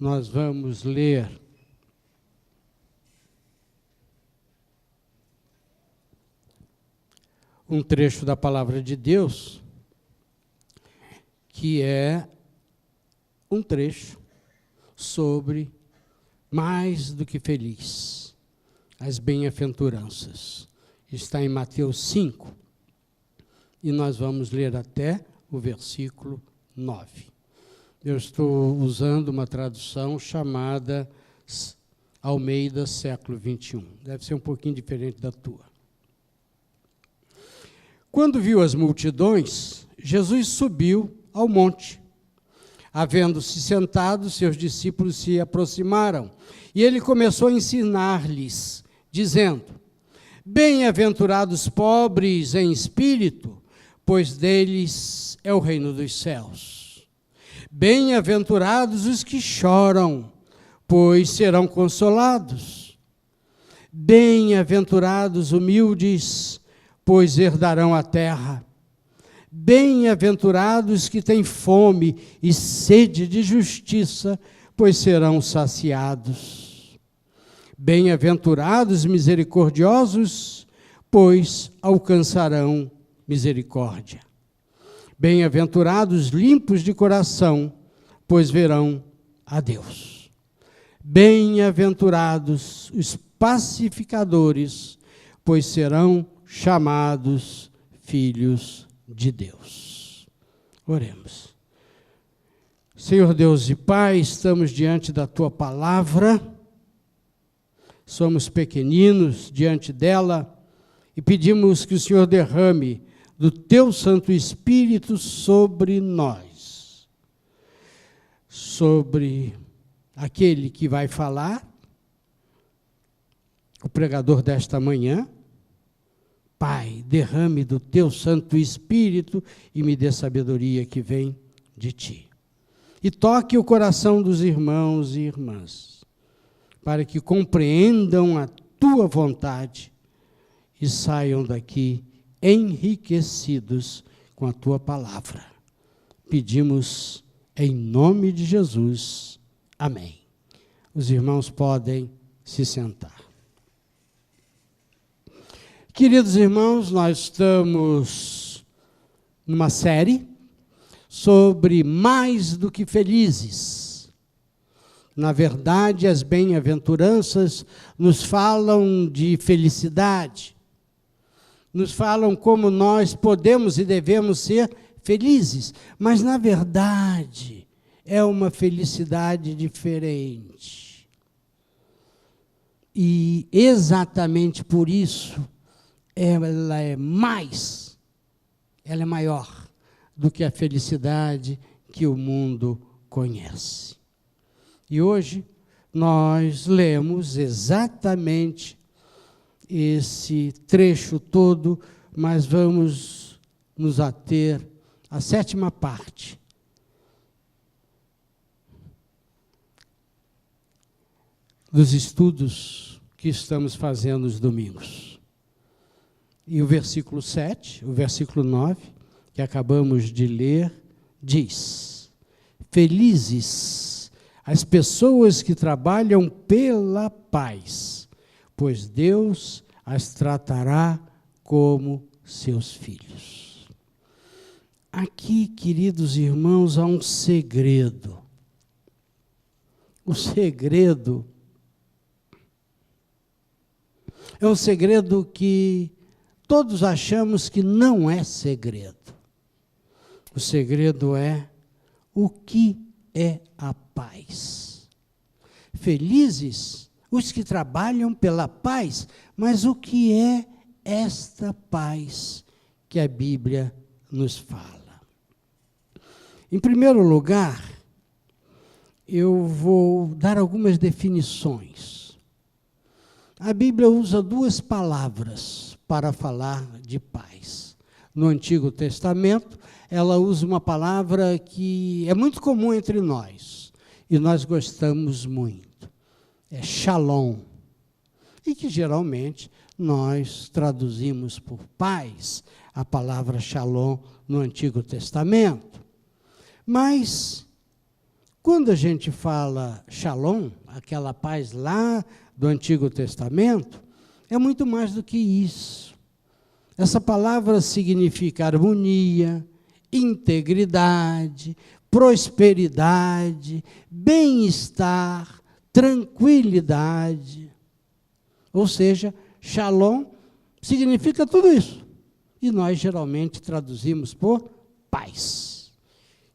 nós vamos ler um trecho da Palavra de Deus, que é um trecho sobre mais do que feliz, as bem-aventuranças. Está em Mateus 5, e nós vamos ler até o versículo 9. Eu estou usando uma tradução chamada Almeida, século 21. Deve ser um pouquinho diferente da tua. Quando viu as multidões, Jesus subiu ao monte. Havendo-se sentado, seus discípulos se aproximaram, e ele começou a ensinar-lhes, dizendo: Bem-aventurados pobres em espírito, pois deles é o reino dos céus. Bem-aventurados os que choram, pois serão consolados. Bem-aventurados humildes, pois herdarão a terra. Bem-aventurados que têm fome e sede de justiça, pois serão saciados. Bem-aventurados misericordiosos, pois alcançarão misericórdia. Bem-aventurados limpos de coração, pois verão a Deus. Bem-aventurados os pacificadores, pois serão chamados filhos de Deus. Oremos. Senhor Deus e Pai, estamos diante da Tua palavra, somos pequeninos diante dela e pedimos que o Senhor derrame do Teu Santo Espírito sobre nós, sobre aquele que vai falar, o pregador desta manhã. Pai, derrame do Teu Santo Espírito e me dê sabedoria que vem de Ti. E toque o coração dos irmãos e irmãs, para que compreendam a Tua vontade e saiam daqui enriquecidos com a Tua palavra. Pedimos em nome de Jesus. Amém. Os irmãos podem se sentar. Queridos irmãos, nós estamos numa série sobre mais do que felizes. Na verdade, as bem-aventuranças nos falam de felicidade, nos falam como nós podemos e devemos ser felizes, mas, na verdade, é uma felicidade diferente. E, exatamente por isso, ela é maior do que a felicidade que o mundo conhece. E hoje nós lemos exatamente esse trecho todo, mas vamos nos ater à 7ª parte. Dos estudos que estamos fazendo nos domingos. E o versículo 7, o versículo 9, que acabamos de ler, diz: Felizes as pessoas que trabalham pela paz, pois Deus as tratará como seus filhos. Aqui, queridos irmãos, há um segredo. O segredo é um segredo que todos achamos que não é segredo. O segredo é o que é a paz. Felizes os que trabalham pela paz, mas o que é esta paz que a Bíblia nos fala? Em primeiro lugar, eu vou dar algumas definições. A Bíblia usa 2 palavras para falar de paz. No Antigo Testamento, ela usa uma palavra que é muito comum entre nós, e nós gostamos muito. É shalom, e que geralmente nós traduzimos por paz, a palavra shalom no Antigo Testamento. Mas, Quando a gente fala shalom, aquela paz lá do Antigo Testamento, é muito mais do que isso. Essa palavra significa harmonia, integridade, prosperidade, bem-estar, tranquilidade. Ou seja, shalom significa tudo isso. E nós geralmente traduzimos por paz.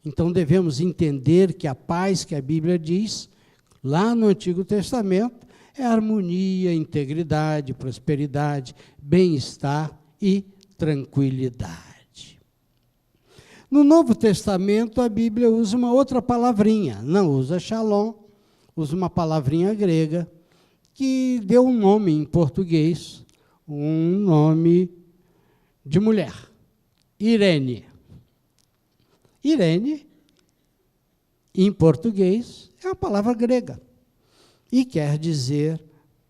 Então devemos entender que a paz que a Bíblia diz, lá no Antigo Testamento, é harmonia, integridade, prosperidade, bem-estar e tranquilidade. No Novo Testamento, a Bíblia usa uma outra palavrinha, não usa shalom, usa uma palavrinha grega, que deu um nome em português, um nome de mulher, Irene. Irene, em português, é uma palavra grega e quer dizer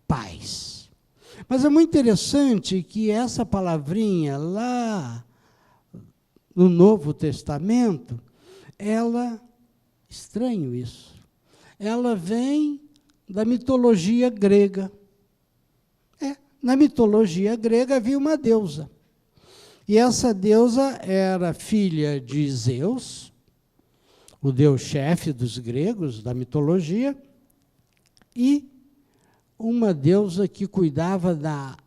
paz. Mas é muito interessante que essa palavrinha lá no Novo Testamento, estranho isso, ela vem da mitologia grega. Na mitologia grega havia uma deusa. E essa deusa era filha de Zeus, o deus-chefe dos gregos, da mitologia, e uma deusa que cuidava da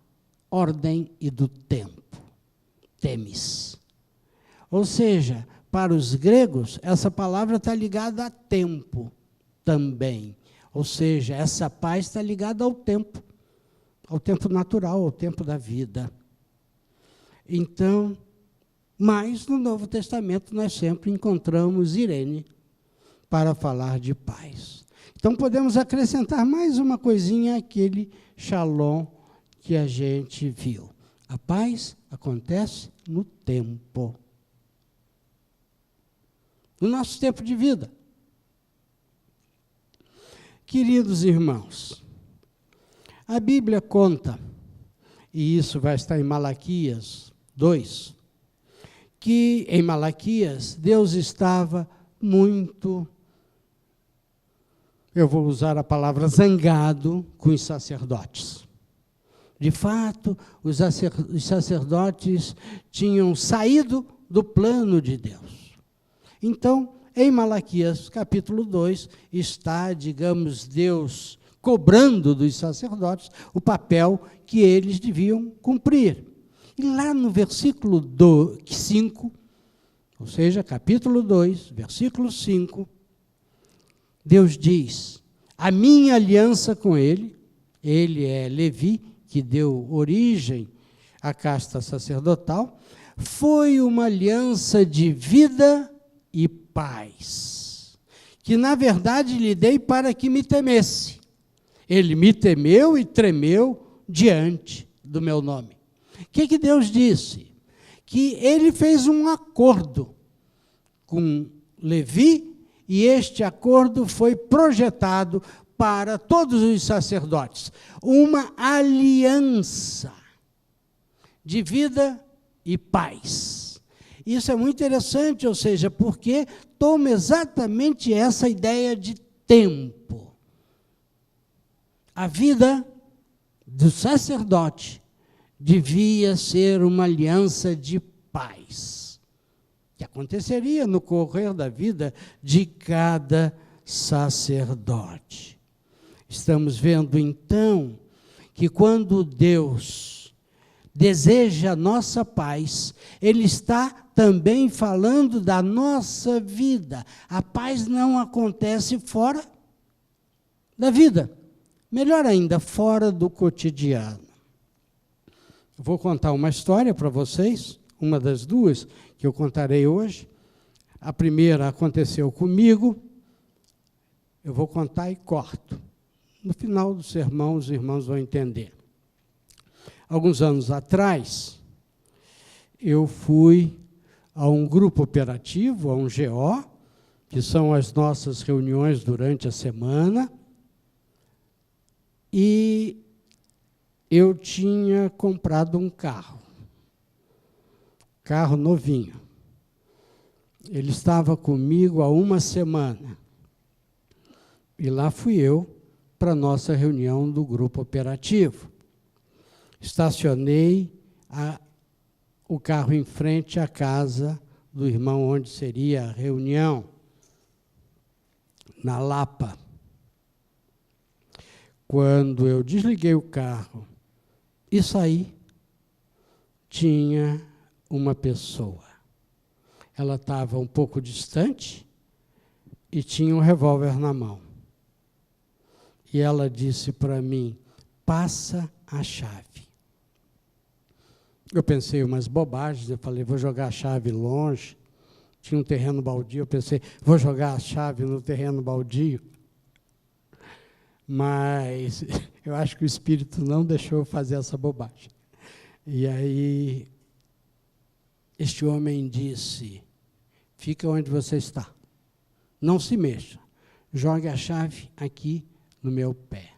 ordem e do tempo, Temis. Ou seja, para os gregos, essa palavra está ligada a tempo também. Ou seja, essa paz está ligada ao tempo natural, ao tempo da vida. Então, mas no Novo Testamento nós sempre encontramos Irene para falar de paz. Então podemos acrescentar mais uma coisinha àquele shalom que a gente viu. A paz acontece no tempo. No nosso tempo de vida. Queridos irmãos, a Bíblia conta, e isso vai estar em Malaquias 2, que em Malaquias Deus estava muito, eu vou usar a palavra zangado, com os sacerdotes. De fato, os sacerdotes tinham saído do plano de Deus. Então, em Malaquias capítulo 2, está, digamos, Deus cobrando dos sacerdotes o papel que eles deviam cumprir. E lá no versículo 5, ou seja, capítulo 2, versículo 5, Deus diz, a minha aliança com ele é Levi, que deu origem à casta sacerdotal, foi uma aliança de vida e paz, que na verdade lhe dei para que me temesse. Ele me temeu e tremeu diante do meu nome. O que Deus disse? Que ele fez um acordo com Levi, e este acordo foi projetado para todos os sacerdotes. Uma aliança de vida e paz. Isso é muito interessante, ou seja, porque toma exatamente essa ideia de tempo. A vida do sacerdote devia ser uma aliança de paz, que aconteceria no correr da vida de cada sacerdote. Estamos vendo, então, que quando Deus deseja a nossa paz, Ele está também falando da nossa vida. A paz não acontece fora da vida. Melhor ainda, fora do cotidiano. Vou contar uma história para vocês, uma das duas que eu contarei hoje. A primeira aconteceu comigo, eu vou contar e corto. No final do sermão, os irmãos vão entender. Alguns anos atrás, eu fui a um grupo operativo, a um GO, que são as nossas reuniões durante a semana, e eu tinha comprado um carro novinho. Ele estava comigo há uma semana. E lá fui eu para a nossa reunião do grupo operativo. Estacionei o carro em frente à casa do irmão onde seria a reunião, na Lapa. Quando eu desliguei o carro e saí, tinha uma pessoa. Ela estava um pouco distante e tinha um revólver na mão. E ela disse para mim, passa a chave. Eu pensei umas bobagens, eu falei, vou jogar a chave longe. Tinha um terreno baldio, eu pensei, vou jogar a chave no terreno baldio. Mas eu acho que o Espírito não deixou eu fazer essa bobagem. E aí, este homem disse, fica onde você está, não se mexa, jogue a chave aqui no meu pé.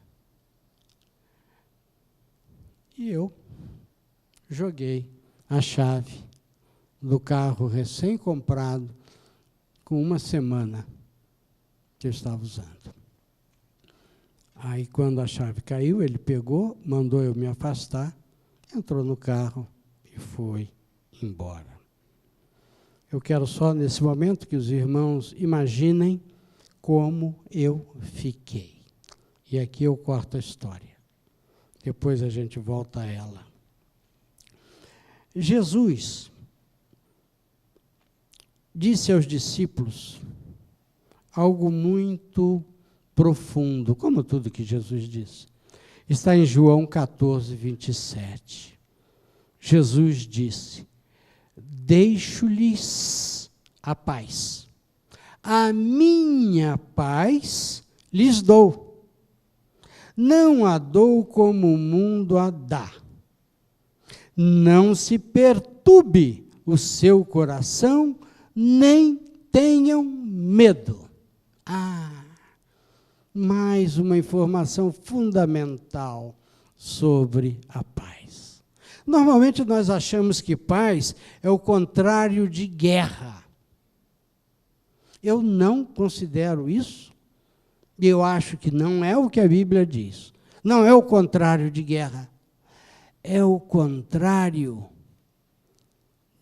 E eu joguei a chave do carro recém-comprado com uma semana que eu estava usando. Aí, quando a chave caiu, ele pegou, mandou eu me afastar, entrou no carro e foi embora. Eu quero só, nesse momento, que os irmãos imaginem como eu fiquei. E aqui eu corto a história. Depois a gente volta a ela. Jesus disse aos discípulos algo muito profundo, como tudo que Jesus disse. Está em João 14, 27. Jesus disse, deixo-lhes a paz. A minha paz lhes dou. Não a dou como o mundo a dá. Não se perturbe o seu coração, nem tenham medo. Mais uma informação fundamental sobre a paz. Normalmente nós achamos que paz é o contrário de guerra. Eu não considero isso, e eu acho que não é o que a Bíblia diz. Não é o contrário de guerra. É o contrário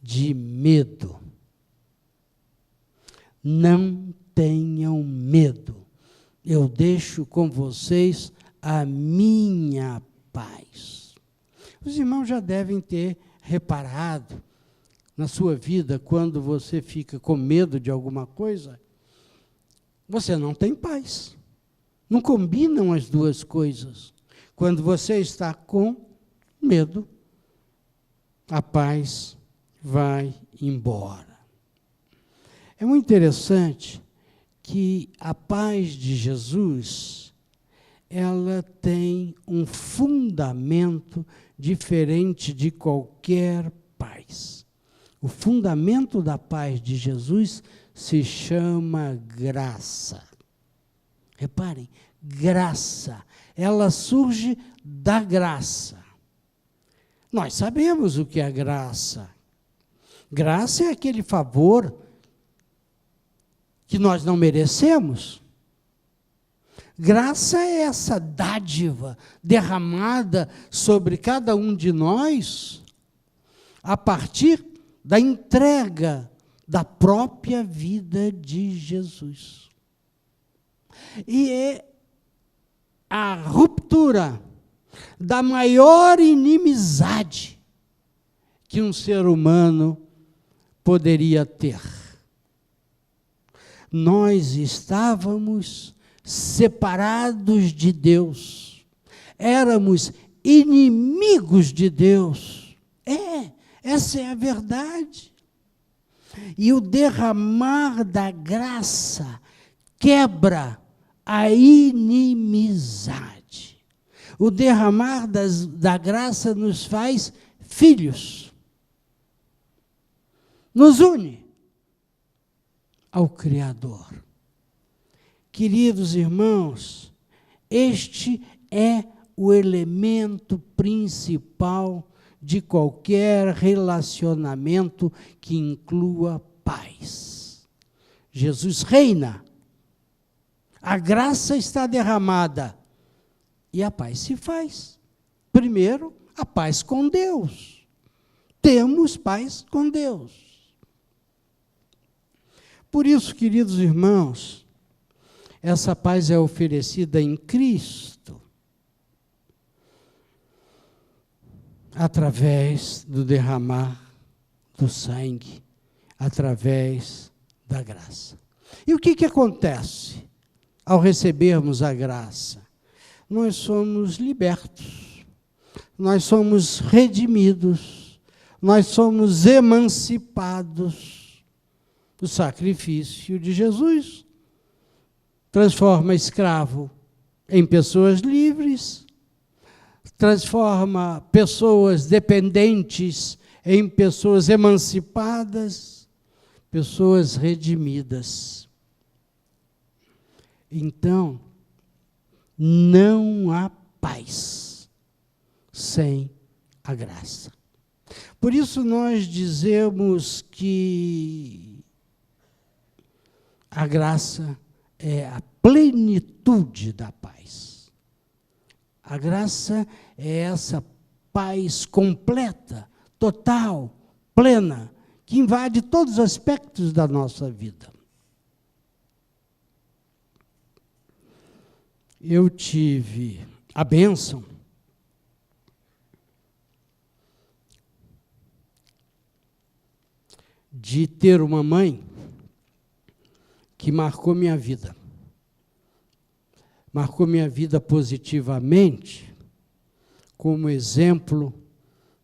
de medo. Não tenham medo. Eu deixo com vocês a minha paz. Os irmãos já devem ter reparado na sua vida, quando você fica com medo de alguma coisa, você não tem paz. Não combinam as duas coisas. Quando você está com medo, a paz vai embora. É muito interessante que a paz de Jesus, ela tem um fundamento diferente de qualquer paz. O fundamento da paz de Jesus se chama graça. Reparem, graça. Ela surge da graça. Nós sabemos o que é graça. Graça é aquele favor que nós não merecemos. Graça é essa dádiva derramada sobre cada um de nós a partir da entrega da própria vida de Jesus. E é a ruptura da maior inimizade que um ser humano poderia ter. Nós estávamos separados de Deus, éramos inimigos de Deus. Essa é a verdade. E o derramar da graça quebra a inimizade. O derramar da graça nos faz filhos, nos une ao Criador. Queridos irmãos, este é o elemento principal de qualquer relacionamento que inclua paz. Jesus reina. A graça está derramada. E a paz se faz. Primeiro, a paz com Deus. Temos paz com Deus. Por isso, queridos irmãos, essa paz é oferecida em Cristo, através do derramar do sangue, através da graça. E o que acontece ao recebermos a graça? Nós somos libertos, nós somos redimidos, nós somos emancipados. O sacrifício de Jesus transforma escravo em pessoas livres, transforma pessoas dependentes em pessoas emancipadas, pessoas redimidas. Então, não há paz sem a graça. Por isso nós dizemos que a graça é a plenitude da paz. A graça é essa paz completa, total, plena, que invade todos os aspectos da nossa vida. Eu tive a bênção de ter uma mãe que marcou minha vida. Marcou minha vida positivamente como exemplo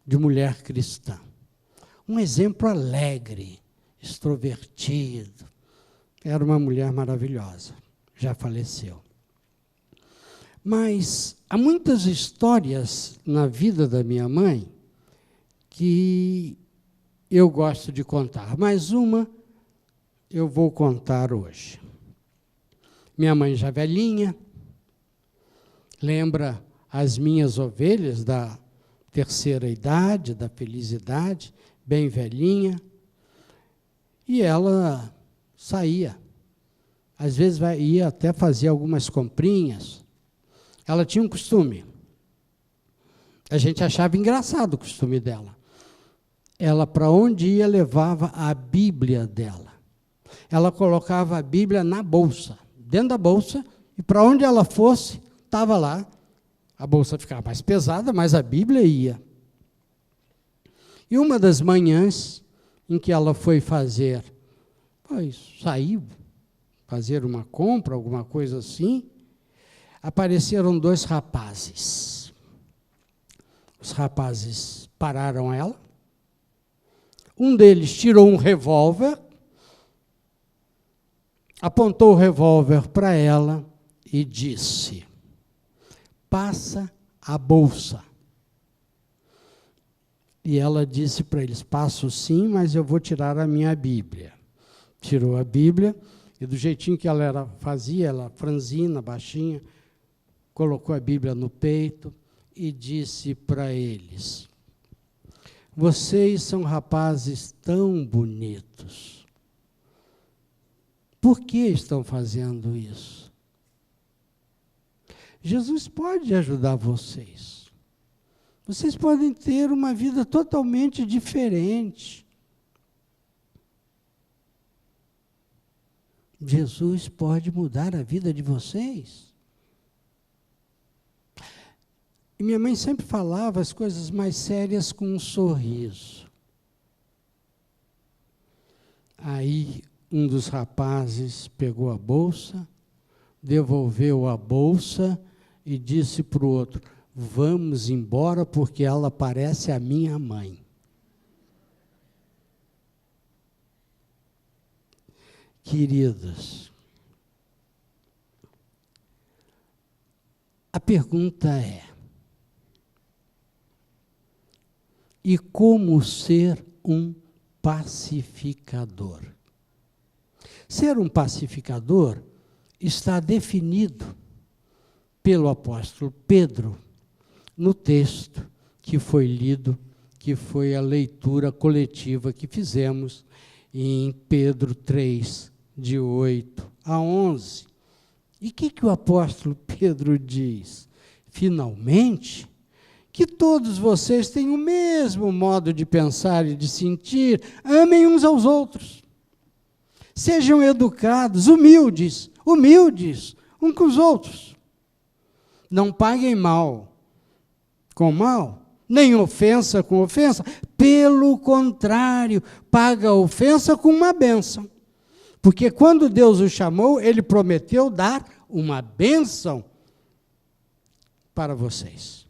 de mulher cristã. Um exemplo alegre, extrovertido. Era uma mulher maravilhosa, já faleceu. Mas há muitas histórias na vida da minha mãe que eu gosto de contar, mas uma eu vou contar hoje. Minha mãe já velhinha, lembra as minhas ovelhas da terceira idade, da felicidade, bem velhinha, e ela saía. Às vezes ia até fazer algumas comprinhas. Ela tinha um costume. A gente achava engraçado o costume dela. Ela, para onde ia, levava a Bíblia dela. Ela colocava a Bíblia na bolsa, dentro da bolsa, e para onde ela fosse, estava lá. A bolsa ficava mais pesada, mas a Bíblia ia. E uma das manhãs em que ela foi saiu, fazer uma compra, alguma coisa assim, apareceram dois rapazes. Os rapazes pararam ela. Um deles tirou um revólver, apontou o revólver para ela e disse: passa a bolsa. E ela disse para eles: passo sim, mas eu vou tirar a minha Bíblia. Tirou a Bíblia e do jeitinho que ela fazia, ela franzina, baixinha, colocou a Bíblia no peito e disse para eles: vocês são rapazes tão bonitos. Por que estão fazendo isso? Jesus pode ajudar vocês. Vocês podem ter uma vida totalmente diferente. Jesus pode mudar a vida de vocês. E minha mãe sempre falava as coisas mais sérias com um sorriso. Aí um dos rapazes pegou a bolsa, devolveu a bolsa e disse para o outro: vamos embora porque ela parece a minha mãe. Queridos, a pergunta é: e como ser um pacificador? Ser um pacificador está definido pelo apóstolo Pedro no texto que foi lido, que foi a leitura coletiva que fizemos em Pedro 3, de 8 a 11, E o que o apóstolo Pedro diz? Finalmente, que todos vocês têm o mesmo modo de pensar e de sentir, amem uns aos outros. Sejam educados, humildes uns com os outros. Não paguem mal com mal, nem ofensa com ofensa. Pelo contrário, paga a ofensa com uma bênção. Porque quando Deus o chamou, Ele prometeu dar uma bênção para vocês.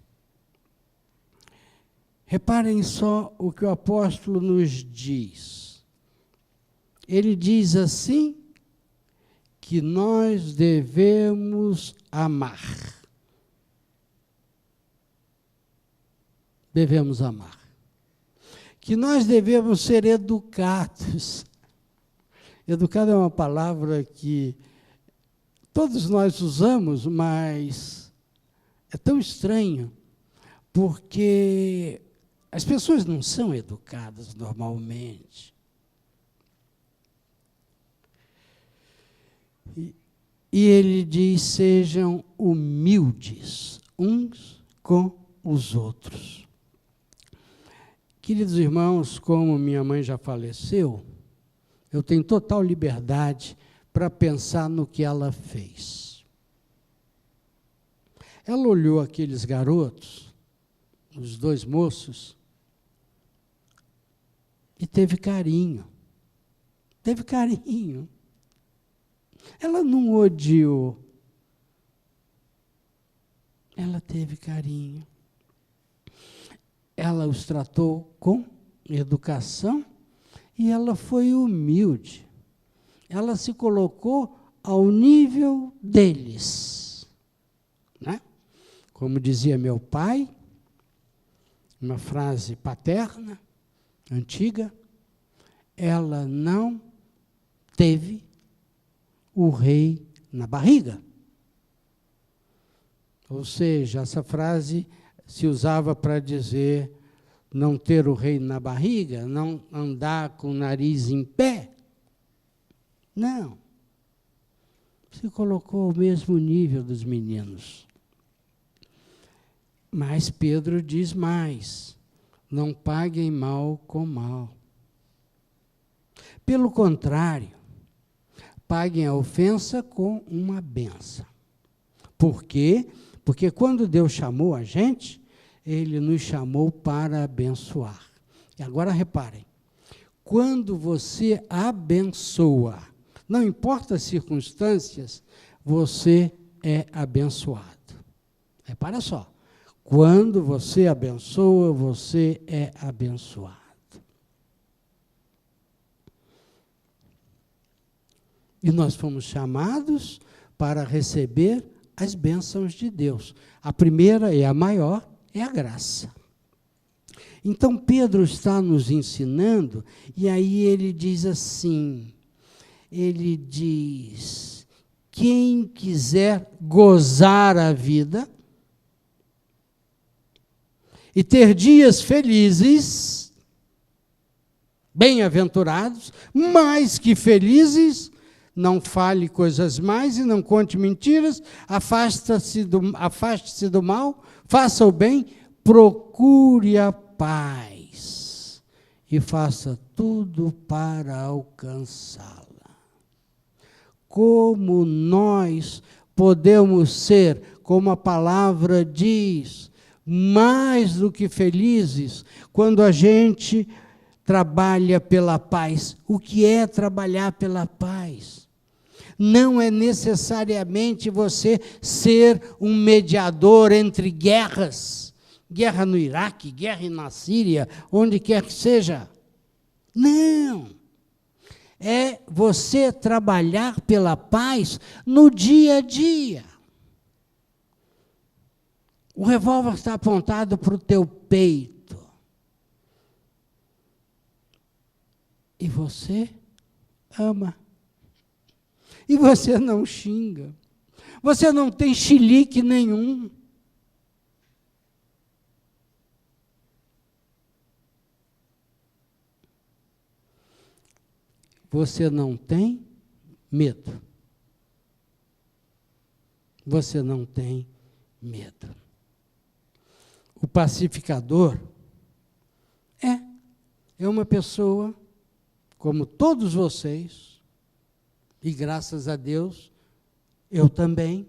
Reparem só o que o apóstolo nos diz. Ele diz assim, que nós devemos amar. Devemos amar. Que nós devemos ser educados. Educado é uma palavra que todos nós usamos, mas é tão estranho, porque as pessoas não são educadas normalmente. E ele diz, sejam humildes uns com os outros. Queridos irmãos, como minha mãe já faleceu, eu tenho total liberdade para pensar no que ela fez. Ela olhou aqueles garotos, os dois moços, e teve carinho. Teve carinho. Ela não odiou. Ela teve carinho. Ela os tratou com educação e ela foi humilde. Ela se colocou ao nível deles. Né? Como dizia meu pai, uma frase paterna, antiga, ela não teve o rei na barriga. Ou seja, essa frase se usava para dizer não ter o rei na barriga, não andar com o nariz em pé. Não. Se colocou ao mesmo nível dos meninos. Mas Pedro diz mais, não paguem mal com mal. Pelo contrário, paguem a ofensa com uma bênção. Por quê? Porque quando Deus chamou a gente, Ele nos chamou para abençoar. E agora reparem, quando você abençoa, não importa as circunstâncias, você é abençoado. Repara só, quando você abençoa, você é abençoado. E nós fomos chamados para receber as bênçãos de Deus. A primeira e a maior é a graça. Então, Pedro está nos ensinando, e aí ele diz assim, ele diz, quem quiser gozar a vida e ter dias felizes, bem-aventurados, mais que felizes, não fale coisas mais e não conte mentiras, afaste-se do mal, faça o bem, procure a paz e faça tudo para alcançá-la. Como nós podemos ser, como a palavra diz, mais do que felizes, quando a gente trabalha pela paz. O que é trabalhar pela paz? Não é necessariamente você ser um mediador entre guerras, guerra no Iraque, guerra na Síria, onde quer que seja. Não. É você trabalhar pela paz no dia a dia. O revólver está apontado para o teu peito. E você ama. E você não xinga. Você não tem chilique nenhum. Você não tem medo. você não tem medo. O pacificador é uma pessoa, como todos vocês, e graças a Deus, eu também,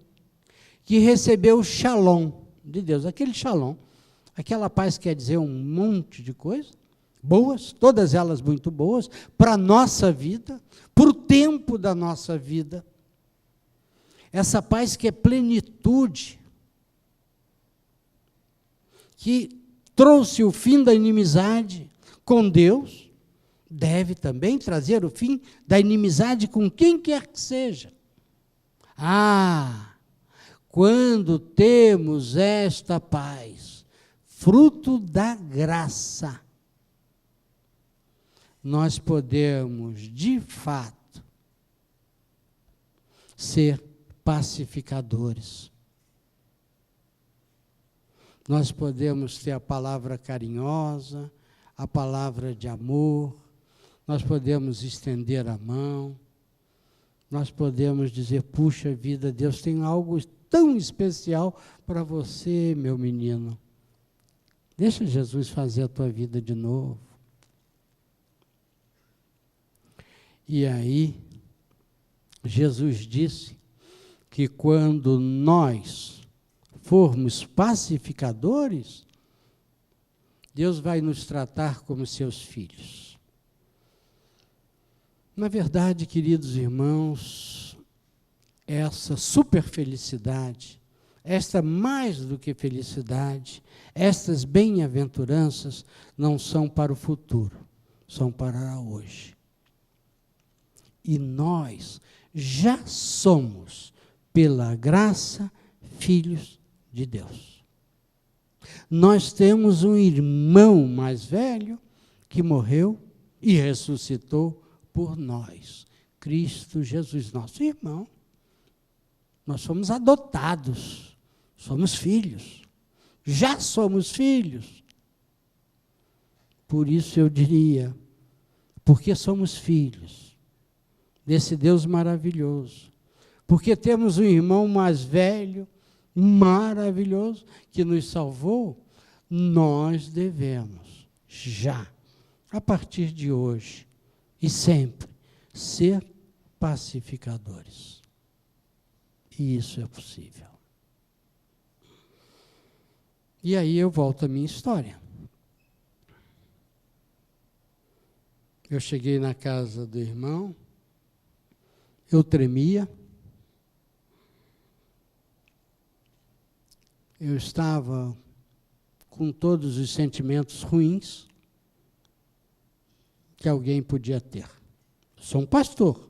que recebeu o shalom de Deus. Aquele shalom, aquela paz quer dizer um monte de coisa, boas, todas elas muito boas, para a nossa vida, para o tempo da nossa vida. Essa paz que é plenitude, que trouxe o fim da inimizade com Deus, deve também trazer o fim da inimizade com quem quer que seja. Quando temos esta paz, fruto da graça, nós podemos, de fato, ser pacificadores. Nós podemos ter a palavra carinhosa, a palavra de amor, nós podemos estender a mão, nós podemos dizer, puxa vida, Deus tem algo tão especial para você, meu menino. Deixa Jesus fazer a tua vida de novo. E aí, Jesus disse que quando nós formos pacificadores, Deus vai nos tratar como seus filhos. Na verdade, queridos irmãos, essa super felicidade, esta mais do que felicidade, estas bem-aventuranças não são para o futuro, são para hoje. E nós já somos, pela graça, filhos de Deus. Nós temos um irmão mais velho que morreu e ressuscitou por nós. Cristo Jesus, nosso irmão. Nós somos adotados, somos filhos. Já somos filhos. Por isso eu diria, porque somos filhos desse Deus maravilhoso, porque temos um irmão mais velho, maravilhoso, que nos salvou, nós devemos, já, a partir de hoje, e sempre, ser pacificadores. E isso é possível. E aí eu volto à minha história. Eu cheguei na casa do irmão, eu tremia, eu estava com todos os sentimentos ruins que alguém podia ter. Sou um pastor.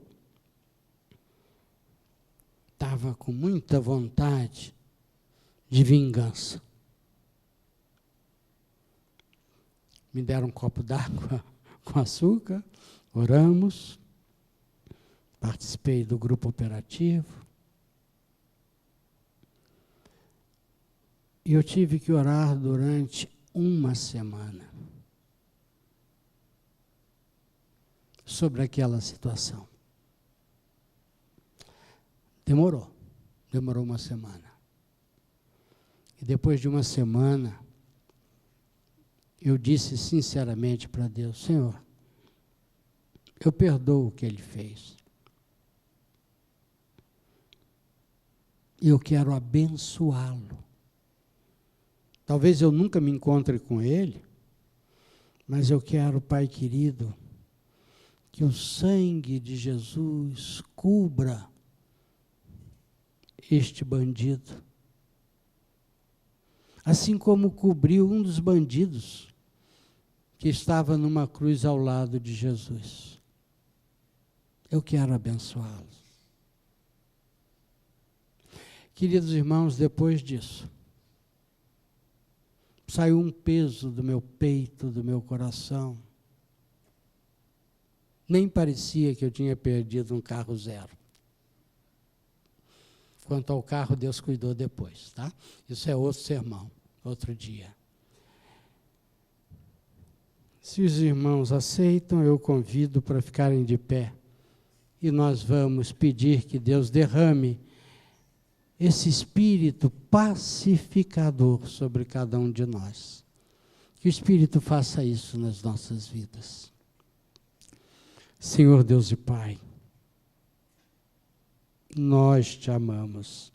Estava com muita vontade de vingança. Me deram um copo d'água com açúcar, oramos, participei do grupo operativo. E eu tive que orar durante uma semana sobre aquela situação. Demorou uma semana. E depois de uma semana, eu disse sinceramente para Deus, Senhor, eu perdoo o que ele fez. E eu quero abençoá-lo. Talvez eu nunca me encontre com ele, mas eu quero, Pai querido, que o sangue de Jesus cubra este bandido. Assim como cobriu um dos bandidos que estava numa cruz ao lado de Jesus. Eu quero abençoá-lo. Queridos irmãos, depois disso, saiu um peso do meu peito, do meu coração. Nem parecia que eu tinha perdido um carro zero. Quanto ao carro, Deus cuidou depois, tá? Isso é outro sermão, outro dia. Se os irmãos aceitam, eu convido para ficarem de pé. E nós vamos pedir que Deus derrame esse espírito pacificador sobre cada um de nós. Que o Espírito faça isso nas nossas vidas. Senhor Deus e Pai, nós te amamos,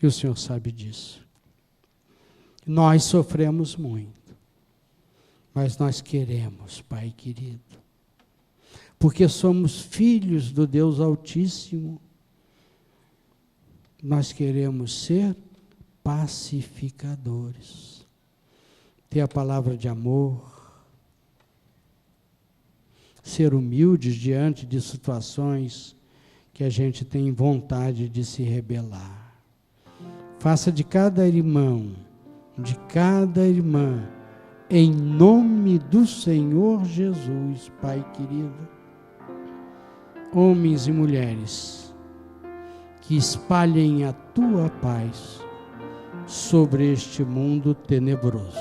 e o Senhor sabe disso. Nós sofremos muito, mas nós queremos, Pai querido, porque somos filhos do Deus Altíssimo, nós queremos ser pacificadores, ter a palavra de amor, ser humildes diante de situações que a gente tem vontade de se rebelar. Faça de cada irmão, de cada irmã, em nome do Senhor Jesus, Pai querido, homens e mulheres que espalhem a tua paz sobre este mundo tenebroso.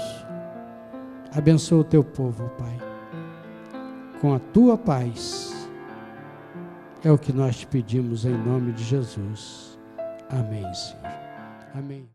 Abençoa o teu povo, Pai, com a tua paz. É o que nós te pedimos em nome de Jesus. Amém, Senhor. Amém.